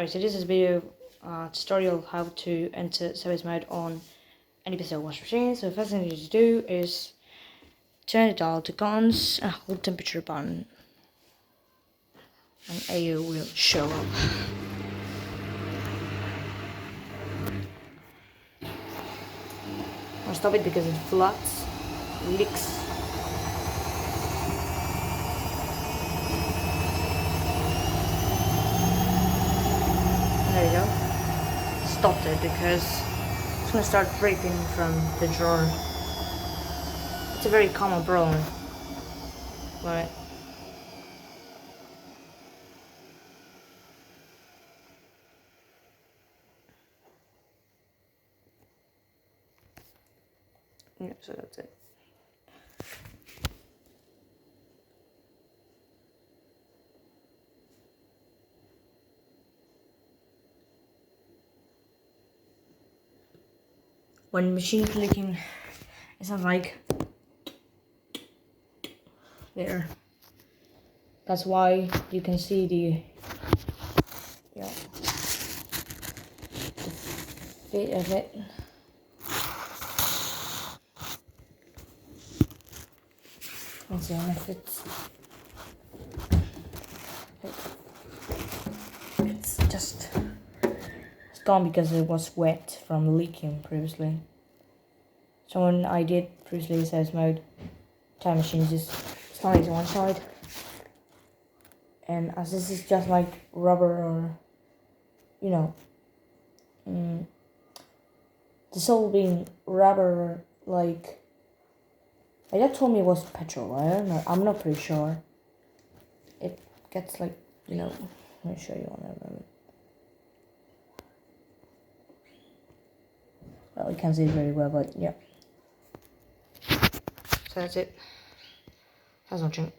Right, so this is a video tutorial how to enter service mode on any Vestel washing machine. So the first thing you need to do is turn the dial to guns and hold temperature button, and AU will show up. I'll stop it because it floods, leaks. There you go. Stopped it because it's gonna start dripping from the drawer. It's a very common problem. Right. Yeah, so that's it. When machine clicking, it's not like there. That's why you can see the fit of it. Let's see if it's gone because it was wet from leaking previously. So when I did previously service mode, time machine just slide to one side, and as this is just like rubber or the sole being rubber, like my dad told me it was petrol. I don't know. I'm not pretty sure. It gets like let me show you on that moment. Well, you can't see it very well, but yeah. So that's it. Thanks for watching.